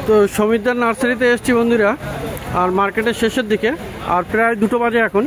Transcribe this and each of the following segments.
তো সমীরদার নার্সারিতে এসেছি বন্ধুরা, আর মার্কেটের শেষের দিকে, আর প্রায় 2টো বাজে এখন।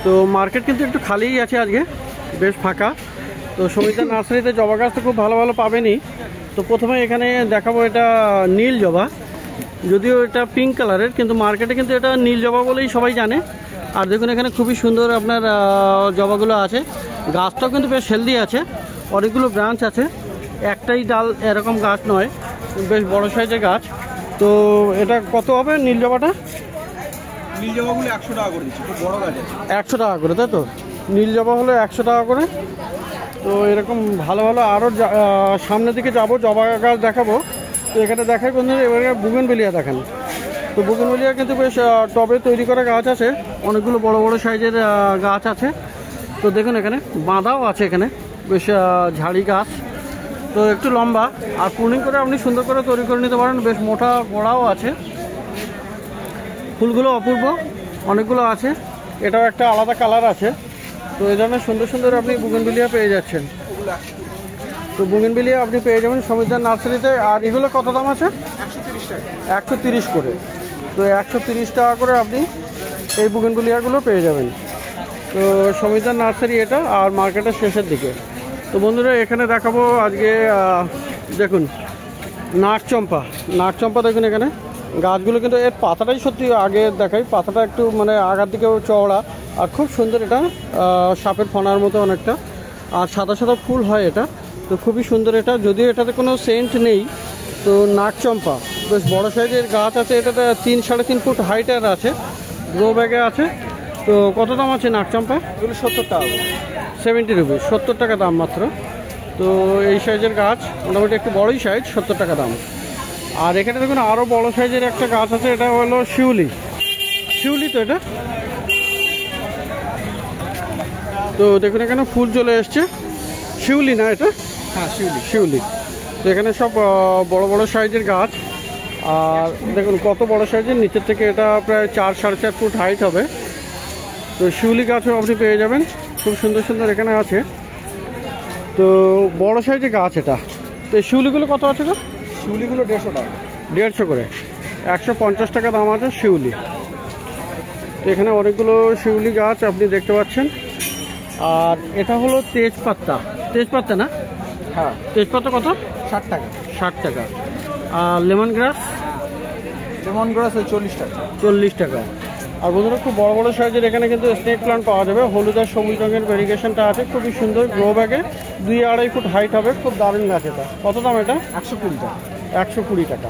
তো মার্কেট কিন্তু একটু খালিই আছে আজকে, বেশ ফাঁকা। তো সমীরদার নার্সারিতে জবা গাছ তো খুব ভালো ভালো পাবেনই। তো প্রথমে এখানে দেখাবো এটা নীল জবা, যদিও এটা পিঙ্ক কালারের, কিন্তু মার্কেটে কিন্তু এটা নীল জবা বলেই সবাই জানে। আর দেখুন এখানে খুবই সুন্দর আপনার জবাগুলো আছে। গাছটাও কিন্তু বেশ হেলদি আছে, অনেকগুলো ব্রাঞ্চ আছে, একটাই ডাল এরকম গাছ নয়, বেশ বড় সাইজের গাছ। তো এটা কত হবে নীল জবাটা? নীল জবাগুলো 100 টাকা করে দিচ্ছি, খুব বড় গাছ আছে। 100 টাকা করে, তাই তো? নীল জবা হলো 100 টাকা করে। তো এরকম ভালো ভালো আরও সামনের দিকে যাব, জবা গাছ দেখাবো। তো এখানে দেখাই বন্ধুরা, এবারে বুগেনভেলিয়া দেখেন। তো বুগেনভেলিয়া কিন্তু বেশ টবে তৈরি করা গাছ আছে, অনেকগুলো বড় বড় সাইজের গাছ আছে। তো দেখুন এখানে বাঁধাও আছে, এখানে বেশ ঝাড়ি গাছ, তো একটু লম্বা, আর প্রুনিং করে আপনি সুন্দর করে তৈরি করে নিতে পারেন। বেশ মোটা গোড়াও আছে, ফুলগুলো অপূর্ব, অনেকগুলো আছে। এটাও একটা আলাদা কালার আছে। তো এই ধরনের সুন্দর সুন্দর আপনি বুগেনভেলিয়া পেয়ে যাচ্ছেন। তো বুগেনভেলিয়া আপনি পেয়ে যাবেন সমীরদার নার্সারিতে। আর এগুলো কত দাম আছে? 130 টাকা। 130 করে। তো 130 টাকা করে আপনি এই বুগেনভেলিয়াগুলো পেয়ে যাবেন। তো সমীরদার নার্সারি এটা, আর মার্কেটের শেষের দিকে। তো বন্ধুরা এখানে দেখাবো আজকে, দেখুন নাগচম্পা। নাগচম্পা দেখুন এখানে গাছগুলো, কিন্তু এর পাতাটাই সত্যি আগে দেখাই, পাতাটা একটু মানে আগার দিকেও চওড়া, আর খুব সুন্দর। এটা সাপের ফনার মতো অনেকটা, আর সাদা সাদা ফুল হয় এটা। তো খুবই সুন্দর এটা, যদিও এটাতে কোনো সেন্ট নেই। তো নাগচম্পা বেশ বড় সাইজের গাছ আছে, এটাতে 3-3.5 ফুট হাইটের আছে, গ্রো ব্যাগে আছে। তো কত দাম আছে নাগচম্পা? এগুলো 70 টাকা, 70 রুপিস, 70 টাকা দাম মাত্র। তো এই সাইজের গাছ মোটামুটি একটু বড়ই সাইজ, 70 টাকা দাম। আর এখানে দেখুন আরও বড় সাইজের একটা গাছ আছে, এটা হলো শিউলি। শিউলি তো এটা। তো দেখুন এখানে ফুল চলে এসছে। শিউলি না এটা? হ্যাঁ শিউলি। শিউলি। তো এখানে সব বড় বড় সাইজের গাছ। আর দেখুন কত বড় সাইজের, নিচের থেকে এটা প্রায় 4-4.5 ফুট হাইট হবে। তো শিউলি গাছও আপনি পেয়ে যাবেন, খুব সুন্দর সুন্দর এখানে আছে। তো বড় সাইজের গাছ এটা। তো এই শিউলিগুলো কত আছে গো? শিউলিগুলো 150 টাকা। 150 করে, 150 টাকা দাম আছে শিউলি। তো এখানে অনেকগুলো শিউলি গাছ আপনি দেখতে পাচ্ছেন। আর এটা হলো তেজপাতা। তেজপাতা না? হ্যাঁ। তেজপাতা কত? 60 টাকা। 60 টাকা। আর লেমন গ্রাস? লেমন গ্রাস ওই 40 টাকা। 40 টাকা। আর বন্ধুরা খুব বড় বড় সাইজের এখানে কিন্তু স্নেক প্লান্ট পাওয়া যাবে। হলুদ আর সবুজ রঙের ভেরিগেশনটা আছে, খুবই সুন্দর। গ্রো ব্যাগে 2-2.5 ফুট হাইট হবে, খুব দারুণ গাছ এটা। কত দাম এটা? 120 টাকা। 120 টাকা।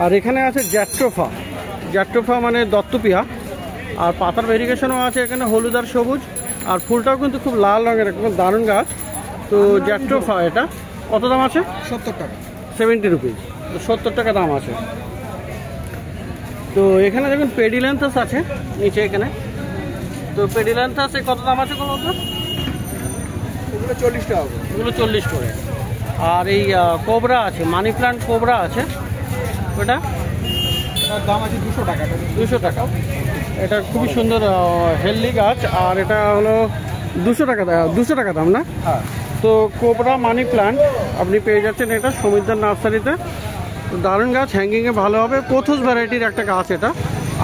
আর এখানে আছে জ্যাট্রোফা। জ্যাট্রোফা মানে দত্তপিয়া। আর পাতার ভেরিগেশনও আছে এখানে, হলুদ আর সবুজ। আর ফুলটাও কিন্তু খুব লাল রঙের, একদম দারুণ গাছ। তো জ্যাট্রোফা এটা কত দাম আছে? 70 টাকা। 70 রুপিস। তো 70 টাকা দাম আছে। তো এখানে দেখুন পেডিল্যান্থাস আছে নিচে এখানে। তো পেডিল্যান্থাস কত দাম আছে বলুন তো? এগুলো 40 টাকা। এগুলো 40 করে। আর এই কোবরা আছে, মানি প্লান্ট কোবরা আছে, ওটা এটার দাম আছে 200 টাকা। 200 টাকা। এটা খুবই সুন্দর হেলদি গাছ। আর এটা হলো 200 টাকা, 200 টাকা দাম না? হ্যাঁ। তো কোবরা মানি প্লান্ট আপনি পেয়ে যাচ্ছেন এটা সমীরদার নার্সারিতে। তো দারুণ গাছ, হ্যাঙ্গিংয়ে ভালো হবে। পোথোস ভ্যারাইটির একটা গাছ এটা,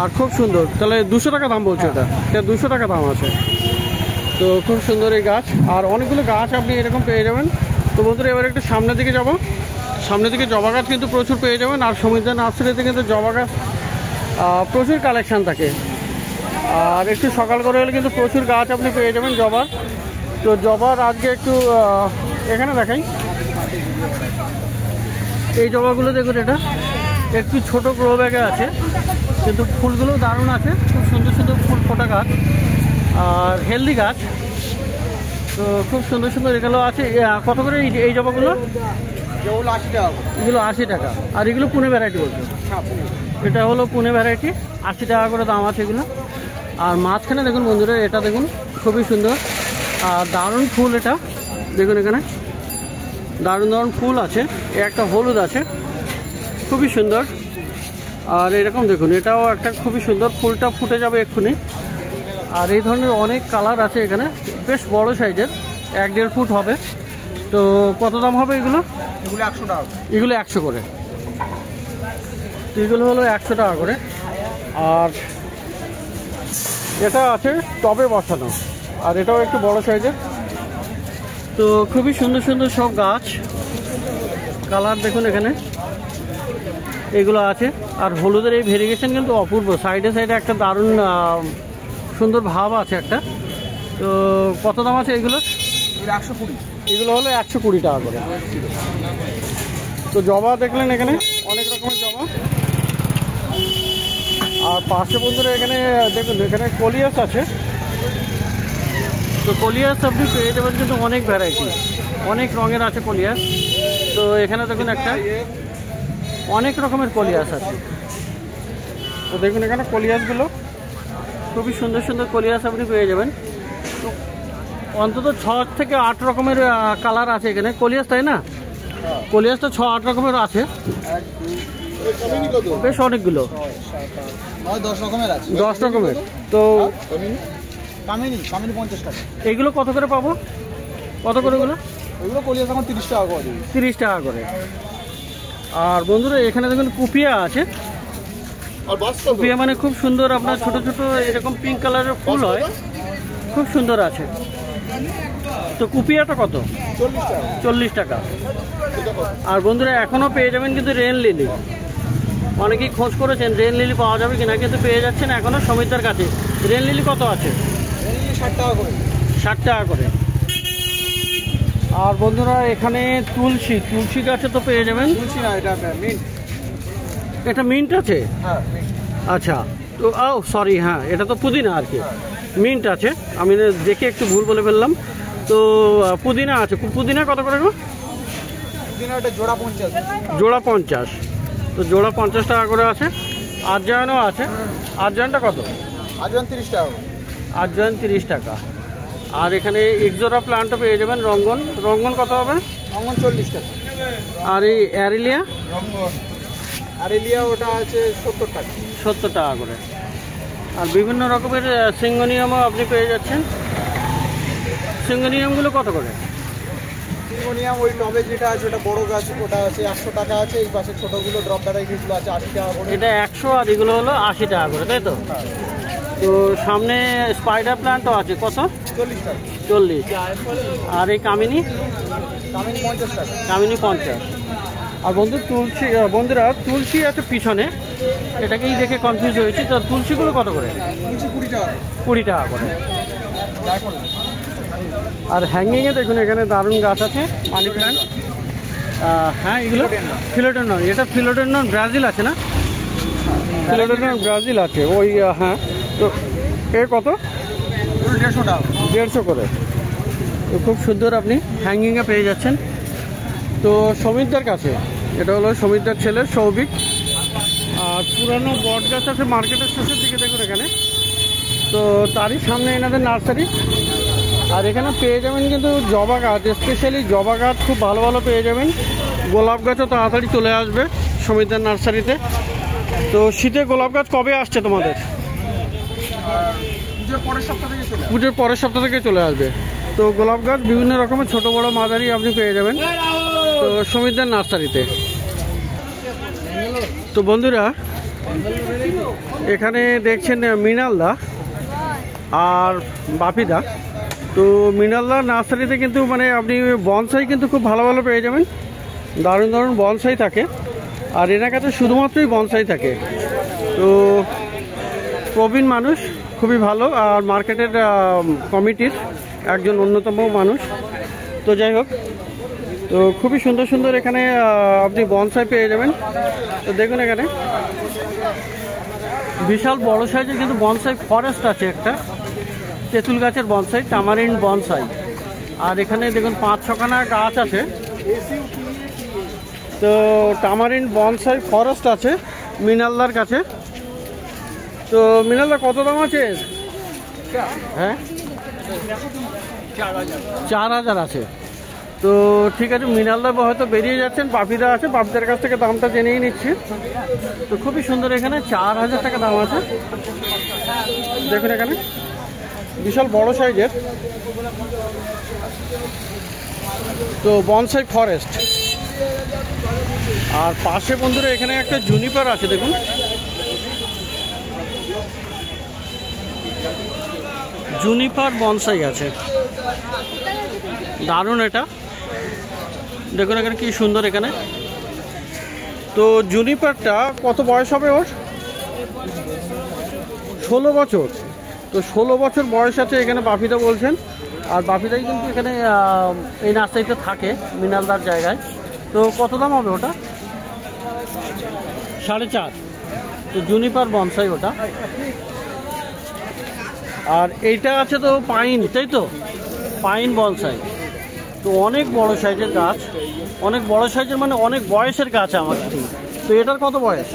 আর খুব সুন্দর। তাহলে 200 টাকা দাম বলছে এটা? এটা 200 টাকা দাম আছে। তো খুব সুন্দর এই গাছ, আর অনেকগুলো গাছ আপনি এরকম পেয়ে যাবেন। তো বন্ধুরা এবার একটু সামনের দিকে যাব। সামনের দিকে জবা গাছ কিন্তু প্রচুর পেয়ে যাবেন। আর সমীরদার নার্সারিতে কিন্তু জবা গাছ প্রচুর কালেকশান থাকে। আর একটু সকাল করে হলে কিন্তু প্রচুর গাছ আপনি পেয়ে যাবেন জবার। তো জবার আজকে একটু এখানে দেখাই। এই জবাগুলো দেখুন, এটা একটু ছোট গ্রো ব্যাগে আছে, কিন্তু ফুলগুলো দারুণ আছে, খুব সুন্দর সুন্দর ফুল ফোটা গাছ, আর হেলদি গাছ। তো খুব সুন্দর সুন্দর এগুলো আছে। কত করে এই জবাগুলো? যেগুলো 80 টাকা। এগুলো 80 টাকা। আর এগুলো পুনে ভ্যারাইটি বলছে? এটা হলো পুনে ভ্যারাইটি, 80 টাকা করে দাম আছে এগুলো। আর মাঝখানে দেখুন বন্ধুরা, এটা দেখুন খুবই সুন্দর আর দারুণ ফুল। এটা দেখুন এখানে দারুণ দারুণ ফুল আছে, একটা হলুদ আছে, খুবই সুন্দর। আর এরকম দেখুন এটাও একটা খুবই সুন্দর, ফুলটা ফুটে যাবে এক্ষুনি। আর এই ধরনের অনেক কালার আছে এখানে, বেশ বড় সাইজের, 1-1.5 ফুট হবে। তো কত দাম হবে এগুলো? এগুলো 100 টাকা। এগুলো 100 করে। তো এগুলো হলো 100 টাকা করে। আর এটা আছে টবে বসানো, আর এটাও একটু বড় সাইজের। তো খুবই সুন্দর সুন্দর সব গাছ, কালার দেখুন এখানে এগুলো আছে। আর হলুদের এই ভেরিগেশন কিন্তু অপূর্ব, সাইডে সাইডে একটা দারুণ সুন্দর ভাব আছে একটা। তো কত দাম আছে এগুলো? 120। এগুলো হলো 120 টাকা করে। তো জবা দেখলেন এখানে অনেক রকমের জবা। আর পাশে বন্ধুরা এখানে দেখুন এখানে কলিয়াস আছে। তো কলিয়াস আপনি পেয়ে যাবেন কিন্তু অনেক ভ্যারাইটি, অনেক রঙের আছে কলিয়াস। তো এখানে দেখুন একটা অনেক রকমের কলিয়াস আছে। তো দেখুন এখানে কলিয়াসগুলো খুবই সুন্দর সুন্দর কলিয়াস আপনি পেয়ে যাবেন। তো অন্তত 6 থেকে 8 রকমের কালার আছে এখানে কলিয়াস, তাই না? কলিয়াসটা 6-8 রকমের আছে, বেশ অনেকগুলো, 10 রকমের আছে। 10 রকমের। তো কামিনী 50 টাকা। এইগুলো কত করে পাবো? কত করে ওগুলো? ওইগুলো কলিয়াস এখন 30 টাকা করে। 30 টাকা করে। আর বন্ধুরা এখানে দেখুন কুপিয়া আছে। কুপিয়া মানে খুব সুন্দর, আপনার ছোট ছোট এরকম পিঙ্ক কালারের ফুল হয়, খুব সুন্দর আছে। তো কুপিয়াটা কত? 40 টাকা। আর বন্ধুরা এখনও পেয়ে যাবেন কিন্তু রেন লিলি। অনেকেই খোঁজ করেছেন রেন লিলি পাওয়া যাবে কিনা, কিন্তু পেয়ে যাচ্ছেন এখনও সমিতার কাছে। রেন লিলি কত আছে? 60 টাকা করে। 60 টাকা করে। আর বন্ধুরা এখানে তুলসী গাছে তো পেয়ে যাবেন। তুলসী না, এটা মিন্ট। এটা মিন্ট আছে? হ্যাঁ। আচ্ছা। তো সরি, হ্যাঁ এটা তো পুদিনা আর কি। মিন্ট আছে, আমি দেখে একটু ভুল বলে ফেললাম। তো পুদিনা আছে। পুদিনা কত করে গো? পুদিনা এটা জোড়া 50। জোড়া 50। তো জোড়া 50 টাকা করে আছে। আজওয়ানও আছে। আজওয়ানটা কত? আজওয়ান 30 টাকা। আজওয়ান 30 টাকা। আর এখানে একজোড়া প্লান্টও পেয়ে যাবেন। রঙ্গন কত হবে? রঙ্গন 40 টাকা। আর এই অ্যারেলিয়া? আরেলিয়া ওটা আছে 70 টাকা। 70 টাকা করে। আর বিভিন্ন রকমের সিঙ্গোনিয়ামও আপনি পেয়ে যাচ্ছেন। সিঙ্গোনিয়ামগুলো কত করে? সিঙ্গোনিয়াম ওই টবে যেটা আছে ওটা বড় গাছ, ওটা আছে 100 টাকা আছে। এই পাশে ছোটগুলো ড্রপ ভ্যারাইটিগুলো আছে 80 টাকা করে। এটা 100 আর এগুলো হলো 80 টাকা করে, তাই তো? তো সামনে স্পাইডার প্ল্যান্টও আছে, কত? 40 টাকা। 40। আর এই কামিনী? কামিনী 50 টাকা। কামিনী 50। আর বন্ধুরা তুলসী আছে পিছনে, এটাকেই দেখে কনফিউজ হয়েছি। তো তুলসীগুলো কত করে? তুলসী 20 টাকা। 20 টাকা করে। আর হ্যাঙ্গিংয়ে দেখুন এখানে দারুণ গাছ আছে, মানি প্ল্যান্ট। হ্যাঁ এগুলো ফিলোডেন্ড্রন। এটা ফিলোডেন্ড্রন ব্রাজিল আছে না? ফিলোডেন্ড্রন ব্রাজিল আছে ওই। হ্যাঁ। তো এর কত? 150 টাকা। 150 করে। তো খুব সুন্দর আপনি হ্যাঙ্গিংয়ে পেয়ে যাচ্ছেন। তো সমিতদার কাছে, এটা হলো সমিতদার ছেলে সৌভিক। আর পুরানো বট গাছ আছে মার্কেটের শেষের দিকে দেখুন এখানে। তো তারই সামনে এনাদের নার্সারি। আর এখানে পেয়ে যাবেন কিন্তু জবা গাছ, স্পেশালি জবা গাছ খুব ভালো ভালো পেয়ে যাবেন। গোলাপ গাছও তাড়াতাড়ি চলে আসবে সমিতদার নার্সারিতে। তো শীতে গোলাপ গাছ কবে আসছে তোমাদের? পুজোর পরের সপ্তাহ থেকে চলে আসবে। তো গোলাপ গাছ বিভিন্ন রকমের ছোট বড় মাঝারি আপনি পেয়ে যাবেন তো সমিতদার নার্সারিতে। তো বন্ধুরা এখানে দেখছেন মৃণালদা আর বাপিদা। তো মৃণালদা নার্সারিতে কিন্তু মানে আপনি বনসাই কিন্তু খুব ভালো ভালো পেয়ে যাবেন, দারুণ দারুণ বনসাই থাকে। আর এনার কাছে শুধুমাত্রই বনসাই থাকে। তো প্রবীণ মানুষ, খুবই ভালো, আর মার্কেটের কমিটির একজন অন্যতম মানুষ। তো যাই হোক, তো খুবই সুন্দর সুন্দর এখানে আপনি বনসাই পেয়ে যাবেন। তো দেখুন এখানে বিশাল বড় সাইজের কিন্তু বনসাই ফরেস্ট আছে, একটা তেঁতুল গাছের বনসাই, টামারিন্ড বনসাই। আর এখানে দেখুন 5-6খানা গাছ আছে। তো টামারিন্ড বনসাই ফরেস্ট আছে মৃণালদার কাছে। তো মৃণালদা কত দাম আছে? হ্যাঁ 4000 আছে। তো ঠিক আছে, মৃণালদা হয়তো বেরিয়ে যাচ্ছেন, বাপিদা আছে, বাপিদার কাছ থেকে দামটা জেনেই নিচ্ছি। তো খুবই সুন্দর, এখানে 4000 টাকা দাম আছে। দেখুন এখানে বিশাল বড় সাইজের তো বনসাই ফরেস্ট। আর পাশে বন্ধুরা এখানে একটা জুনিপার আছে, দেখুন জুনিপার বনসাই আছে, দারুণ এটা। দেখুন এখানে কি সুন্দর এখানে। তো জুনিপারটা কত বয়স হবে ওর? 16 বছর। তো 16 বছর বয়স আছে এখানে বাপিদা বলছেন। আর বাপিদাই কিন্তু এখানে এই নার্সারিতে থাকে মৃণালদার জায়গায়। তো কত দাম হবে ওটা? 4.5। তো জুনিপার বনসাই ওটা। আর এইটা আছে তো পাইন, তাই তো? Pine bonsai. তো অনেক বড় সাইজের গাছ, অনেক বড় সাইজের মানে অনেক বয়সের গাছ আমার। তো এটার কত বয়স?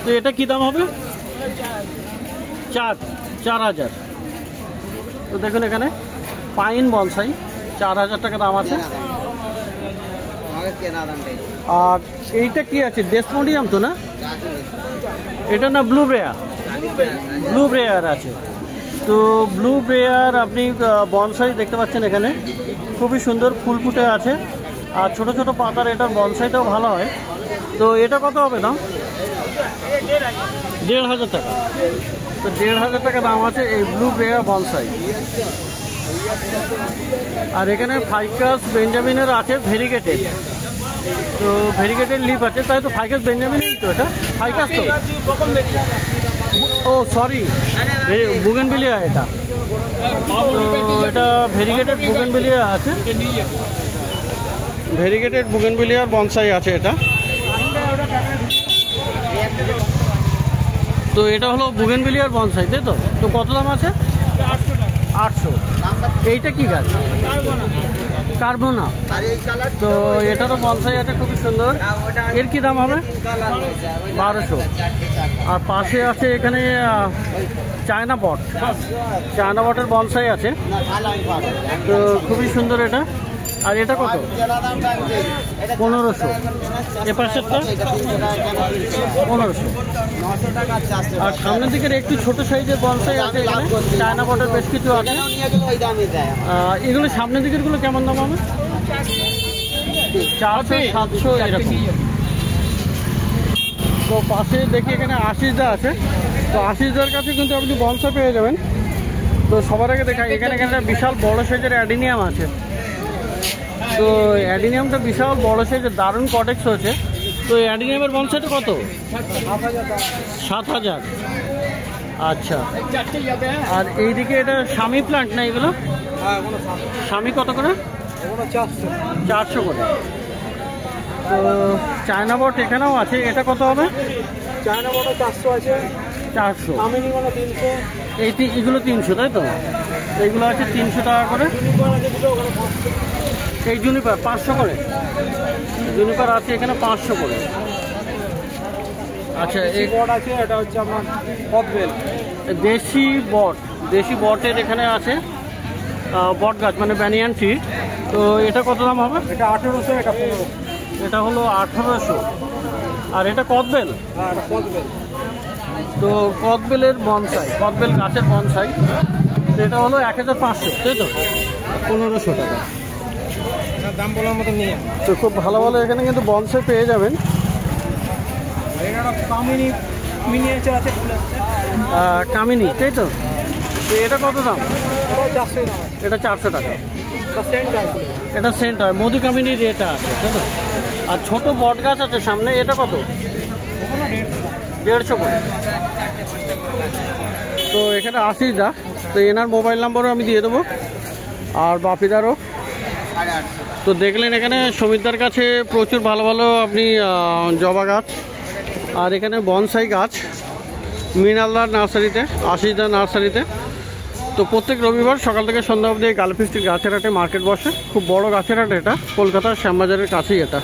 তো এটা কি দাম হবে? 4,000। তো দেখুন এখানে পাইন বনসাই 4,000 টাকা দাম আছে। আর এইটা কি আছে? ডেসমোডিয়াম তো না? এটা না ব্লু ব্রেয়ার? ব্লু ব্রেয়ার আছে। তো ব্লু ব্রেয়ার আপনি বনসাই দেখতে পাচ্ছেন এখানে, খুবই সুন্দর ফুল ফুটে আছে। আর ছোট ছোট পাতার এটার বনসাইটাও ভালো হয়। তো এটা কত হবে দাম? 1,500 টাকা। তো 1,500 টাকা দাম আছে এই ব্লু ব্রেয়ার বনসাই। আর এখানে ফাইকাস বেঞ্জামিনের আছে ভেরিগেটেড। তো ভেরিগেটেড লিফ আছে, তাই তো? ফাইকাস বেঞ্জামিনের তো এটা? ফাইকাস তো? ও সরি, বুগেনভিলিয়া এটা। তো এটা ভেরিগেটেড বুগেনভিলিয়া আছে, ভেরিগেটেড বুগেনভিলিয়ার বনসাই আছে এটা। তো এটা হলো বুগেনভিলিয়ার বনসাই, তাই তো? তো কত দাম আছে? 800। এইটা কি গাছ? কার্বোনা। তো এটারও বনসাই আছে খুবই সুন্দর। এর কি দাম হবে? 1200। আর পাশে আছে এখানে চায়না বট, চায়না বটের বনসাই আছে। তো খুবই সুন্দর এটা। আর এটা কত? 1500। এ পাশেরটা 1500। আর সামনের দিকের একটু ছোট সাইজের বনসাই আছে এখানে, চায়না বটের বেশ কিছু আছে। এগুলো সামনের দিকের গুলো কেমন দাম হবে? 400, 700 এরকম। তো পাশে দেখি এখানে আশিসদা আছে। তো আশিসদার কাছে কিন্তু আপনি বনসাই পেয়ে যাবেন। তো সবার আগে দেখা এখানে একটা বিশাল বড় সাইজের অ্যাডিনিয়াম আছে। তো অ্যাডিনিয়ামটা বিশাল বড় সাইজের, দারুণ কটেক্স হয়েছে। তো অ্যাডিনিয়ামের বনসাইটা কত? 7,000। আচ্ছা। আর এইদিকে এটা স্বামী প্লান্ট না এগুলো? স্বামী কত করে? 400 করে। তো চায়না বট এখানেও আছে, এটা কত হবে? চায়না বড় 400 আছে। 400। আমিনিগুলো 300। এগুলো 300, তাই তো? এইগুলো আছে 300 টাকা করে। এই জুনিপার 500 করে। জুনিপার আছে এখানে 500 করে। আচ্ছা, এই বট আছে, এটা হচ্ছে আপনার কদবেল। দেশি বট, দেশি বটের এখানে আছে বট গাছ মানে ব্যানিয়ান ট্রি। তো এটা কত দাম হবে? এটা 1800, এটা 1500। এটা হলো 1800। আর এটা কদবেল? হ্যাঁ, এটা কদবেল। তো কদবেলের বনসাই, কদবেল গাছের বনসাই, এটা হলো 1500, তাই তো? 1500 টাকা দাম বলার মতো নিয়ে। তো খুব ভালো ভালো এখানে কিন্তু বনসাই পেয়ে যাবেন। কামিনী মিনিয়েচার আছে, কামিনী, তাই তো? তো এটা কত দাম? এটা 400 টাকা। এটা সেন্ট হয়, মধু কামিনীর এটা আছে, তাই তো? আর ছোট বট গাছ আছে সামনে, এটা কত? 150 করে। তো এখানে আশিসদা, তো এনার মোবাইল নাম্বারও আমি দিয়ে দেবো, আর বাপিদারও। তো দেখলেন এখানে সমিতদার কাছে প্রচুর ভালো ভালো আপনি জবা গাছ আর এখানে বনসাই গাছ মৃণালদার নার্সারিতে, আশিসদার নার্সারিতে। তো প্রত্যেক রবিবার সকাল থেকে সন্ধ্যা অবধি গালফিস্টির গাছের হাটে মার্কেট বসে। খুব বড় গাছের হাট এটা, কলকাতার শ্যামবাজারের কাছেই এটা।